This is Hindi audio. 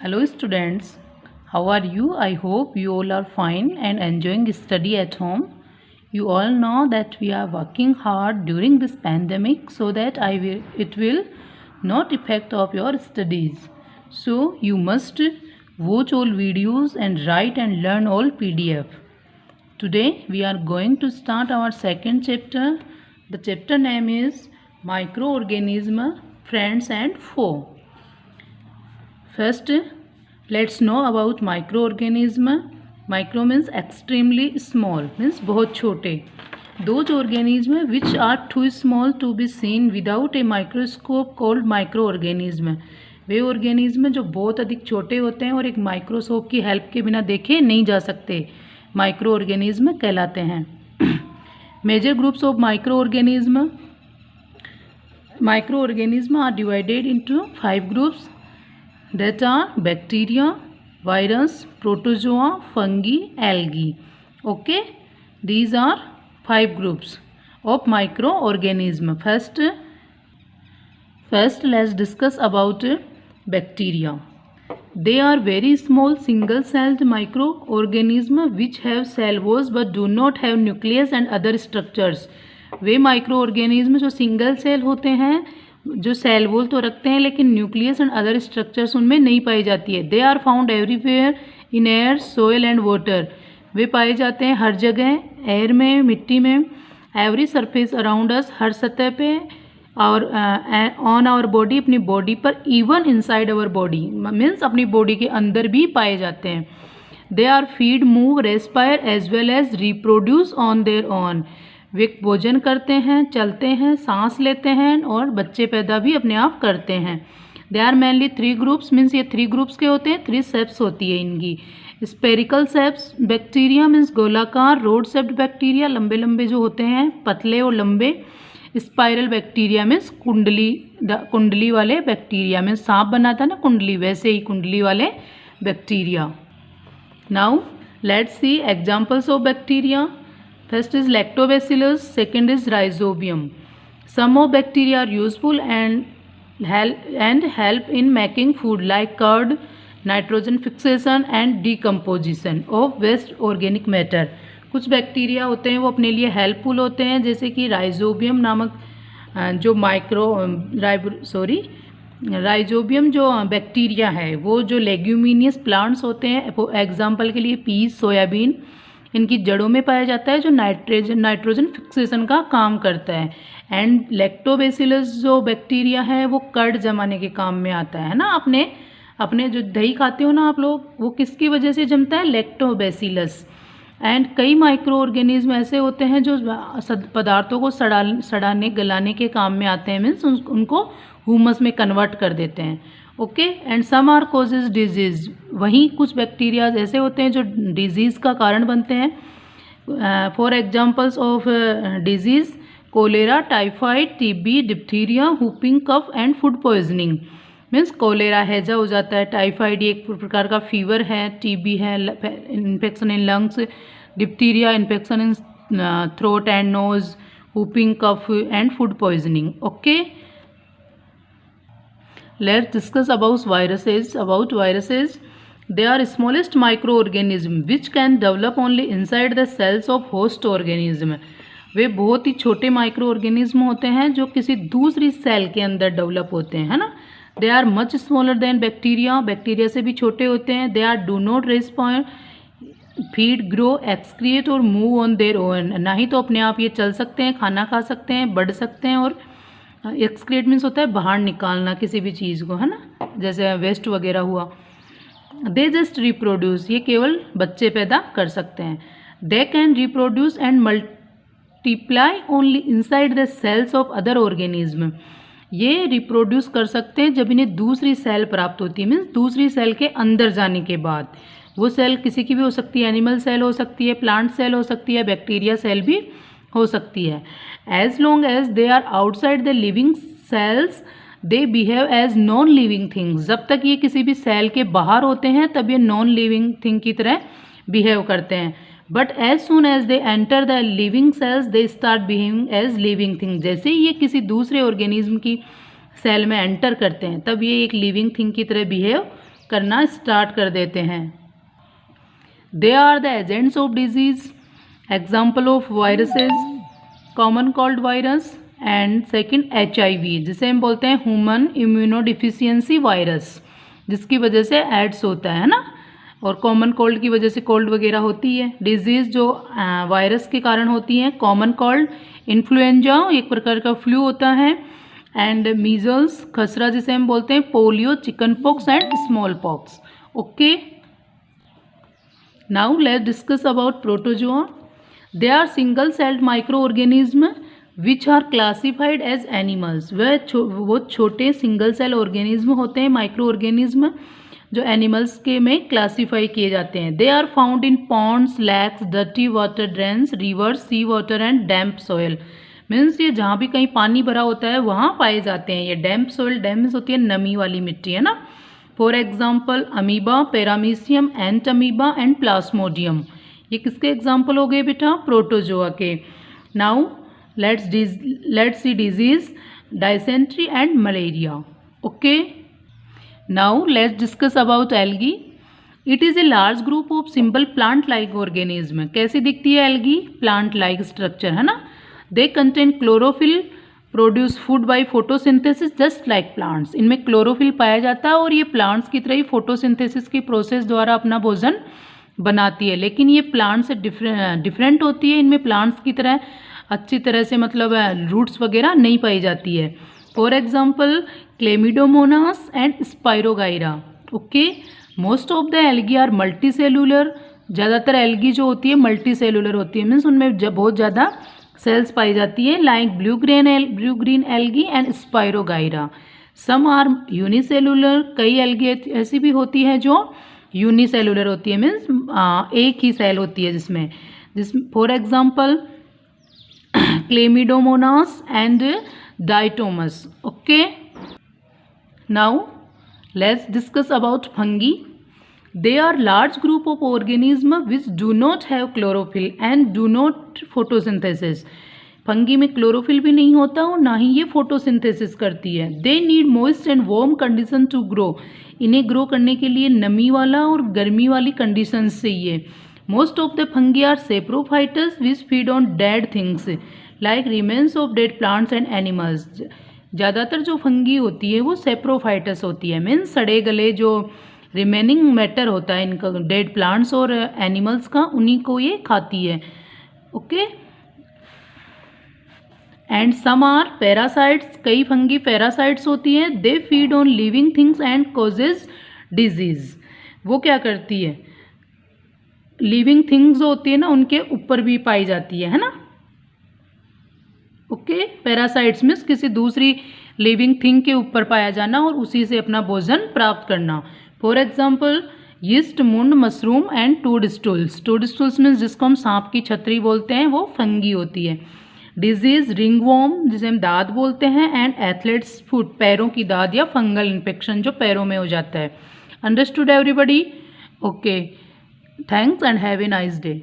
Hello students, how are you? I hope you all are fine and enjoying study at home. You all know that we are working hard during this pandemic so that it will not affect of your studies. So you must watch all videos and write and learn all PDF. Today we are going to start our second chapter. The chapter name is Microorganism, Friends and Foe. First, let's know about microorganism. Micro means extremely small, means बहुत छोटे. Those organisms which are too small to be seen without a microscope called microorganism. Way organism जो बहुत अधिक छोटे होते हैं और एक माइक्रोस्कोप की हेल्प के बिना देखे नहीं जा सकते, माइक्रो ऑर्गेनिज्म कहलाते हैं. Major groups of micro organism are divided into 5 groups that are bacteria, virus, protozoa, fungi, algae. Okay, these are 5 groups of microorganism. First let's discuss about bacteria. They are very small single-celled microorganisms which have cell walls but do not have nucleus and other structures. Way microorganism जो सिंगल सेल होते हैं, जो सेल वॉल तो रखते हैं लेकिन न्यूक्लियस एंड अदर स्ट्रक्चर्स उनमें नहीं पाई जाती है. They are found everywhere in air, soil and water. वे पाए जाते हैं हर जगह, एयर में, मिट्टी में, एवरी सरफेस अराउंड अस, हर सतह पे, और ऑन आवर बॉडी, अपनी बॉडी पर, even inside our body means अपनी बॉडी के अंदर भी पाए जाते हैं. They are feed, move, respire as well as reproduce on their own. वे भोजन करते हैं, चलते हैं, सांस लेते हैं और बच्चे पैदा भी अपने आप करते हैं. They are mainly 3 groups, means ये 3 ग्रुप्स के होते हैं, 3 सेप्स होती है इनकी. स्पेरिकल सेप्स बैक्टीरिया मीन्स गोलाकार, रोड सेप्ड बैक्टीरिया लंबे लंबे जो होते हैं, पतले और लंबे. स्पाइरल बैक्टीरिया मीन्स कुंडली वाले बैक्टीरिया, मीन्स सांप बनाता है ना कुंडली, वैसे ही कुंडली वाले bacteria. Now let's see examples of bacteria. First is lactobacillus, second is rhizobium. Some of bacteria are useful and help in making food like curd, nitrogen fixation and decomposition of waste organic matter. कुछ बैक्टीरिया होते हैं वो अपने लिए हेल्पफुल होते हैं, जैसे कि राइजोबियम नामक जो राइजोबियम जो बैक्टीरिया है वो जो लेग्यूमिनियस प्लांट्स होते हैं, एग्जाम्पल के लिए पीस, सोयाबीन, इनकी जड़ों में पाया जाता है जो नाइट्रोजन फिक्सेशन का काम करता है. एंड लैक्टोबैसिलस जो बैक्टीरिया है वो कर्ड जमाने के काम में आता है ना. अपने जो दही खाते हो ना आप लोग, वो किसकी वजह से जमता है? लैक्टोबैसिलस. एंड कई माइक्रो ऑर्गेनिज्म ऐसे होते हैं जो पदार्थों को सड़ाने गलाने के काम में आते हैं, मीन्स उनको ह्यूमस में कन्वर्ट कर देते हैं. Okay, and some are causes disease. वहीं कुछ बैक्टीरिया ऐसे होते हैं जो डिजीज़ का कारण बनते हैं. For examples of disease, cholera, typhoid, TB, diphtheria, whooping cough and food poisoning. Means cholera हैजा हो जाता है, टाइफाइड एक प्रकार का फीवर है, टीबी है infection in lungs, diphtheria infection in throat and nose, whooping cough and food poisoning. Okay, let's discuss about viruses. They are smallest microorganism which can develop only inside the cells of host organism. वे बहुत ही छोटे माइक्रो ऑर्गेनिज्म होते हैं जो किसी दूसरी सेल के अंदर डेवलप होते हैं, है ना. They are much smaller than bacteria. Bacteria से भी छोटे होते हैं. They are do not respond, feed, grow, excrete और मूव ऑन देयर ओन. ना ही तो अपने आप ये चल सकते हैं, खाना खा सकते हैं, बढ़ सकते हैं, और एक्सक्रीट मीन्स होता है बाहर निकालना किसी भी चीज़ को, है ना, जैसे वेस्ट वगैरह हुआ. दे जस्ट रिप्रोड्यूस, ये केवल बच्चे पैदा कर सकते हैं. They can reproduce and multiply only inside the cells of other organism. ये रिप्रोड्यूस कर सकते हैं जब इन्हें दूसरी सेल प्राप्त होती है, मीन्स दूसरी सेल के अंदर जाने के बाद. वो सेल किसी की भी हो सकती है, एनिमल सेल हो सकती है, प्लांट सेल हो सकती है, बैक्टीरिया सेल भी हो सकती है. As long as they are outside the living cells, they behave as non-living things. जब तक ये किसी भी सेल के बाहर होते हैं तब ये नॉन लिविंग थिंग की तरह बिहेव करते हैं. But as soon as they enter the living cells they start behaving as living thing. जैसे ही ये किसी दूसरे ऑर्गेनिज्म की सेल में एंटर करते हैं तब ये एक लिविंग थिंग की तरह बिहेव करना स्टार्ट कर देते हैं। They are the agents of disease, example of viruses, common cold virus and second HIV, जिसे हम बोलते हैं ह्यूमन इम्यूनोडिफिशियंसी वायरस, जिसकी वजह से एड्स होता है ना, और कॉमन कोल्ड की वजह से कोल्ड वगैरह होती है। डिजीज़ जो वायरस के कारण होती हैं, कॉमन कोल्ड, इन्फ्लुएंजा एक प्रकार का फ्लू होता है, एंड मीजल्स खसरा जिसे हम बोलते हैं, polio, chicken pox and small pox. Okay, now let's discuss about protozoa. They are single celled micro organism which are classified as animals. वो छोटे सिंगल सेल ऑर्गेनिज्म होते हैं, माइक्रो ऑर्गेनिज्म, जो एनिमल्स के में क्लासीफाई किए जाते हैं। They are found in ponds, lakes, dirty water drains, rivers, sea water and damp soil. Means ये जहाँ भी कहीं पानी भरा होता है वहाँ पाए जाते हैं। ये डैम्प सॉयल, डैम्प होती है नमी वाली मिट्टी, है ना। For example amoeba, paramecium, ant amoeba and Plasmodium. ये किसके एग्जाम्पल हो गए बेटा? प्रोटोजोआ के। Now let's see disease, dysentery and malaria. Okay, now let's discuss about algae. It is a large group of simple plant like organism. कैसी दिखती है algae? Plant like structure, है ना। They contain chlorophyll, produce food by photosynthesis just like plants. इनमें chlorophyll पाया जाता है और ये plants की तरह ही photosynthesis की प्रोसेस द्वारा अपना भोजन बनाती है, लेकिन ये प्लांट से डिफरेंट होती है। इनमें प्लांट्स की तरह अच्छी तरह से मतलब रूट्स वगैरह नहीं पाई जाती है। For example Chlamydomonas and Spirogyra. Okay, most of the algae are multicellular. ज़्यादातर एल्गी जो होती है मल्टी सेलुलर होती है, मीन्स उनमें बहुत ज़्यादा सेल्स पाई जाती है, like blue green algae and spirogyra. Some are unicellular, कई एल्गी ऐसी भी होती है जो यूनिसेलुलर होती है, मीन्स एक ही सेल होती है जिस for example Chlamydomonas and diatoms. Okay, now let's discuss about fungi. They are large group of organisms which do not have chlorophyll and do not photosynthesis. Fungi में क्लोरोफिल भी नहीं होता और ना ही ये फोटोसिंथेसिस करती है। They need moist and warm condition to grow. इन्हें ग्रो करने के लिए नमी वाला और गर्मी वाली कंडीशंस चाहिए। Most of the fungi are saprophytes which feed on dead things like remains of dead plants and animals. ज़्यादातर जो फंगी होती है वो सेप्रोफाइटस होती है, मीन्स सड़े गले जो रिमेनिंग मैटर होता है इनका, डेड प्लांट्स और एनिमल्स का, उन्हीं को ये खाती है। Okay, and some are parasites. कई फंगी पैरासाइट्स होती हैं। They feed on living things and causes disease. वो क्या करती है? लिविंग थिंग्स होती है ना, उनके ऊपर भी पाई जाती है ना। ओके, पैरासाइट्स मीन्स किसी दूसरी लिविंग थिंग के ऊपर पाया जाना और उसी से अपना भोजन प्राप्त करना। फॉर एग्जाम्पल यीस्ट, मुंड, मशरूम एंड टूडस्टूल्स। टूडस्टूल्स मीन्स जिसको हम सांप की छतरी बोलते हैं, वो फंगी होती है। डिजीज रिंगवॉर्म, जिसे हम दाद बोलते हैं, एंड एथलेट्स फुट, पैरों की दाद या फंगल इन्फेक्शन जो पैरों में हो जाता है। Understood everybody? Okay, thanks and have a nice day.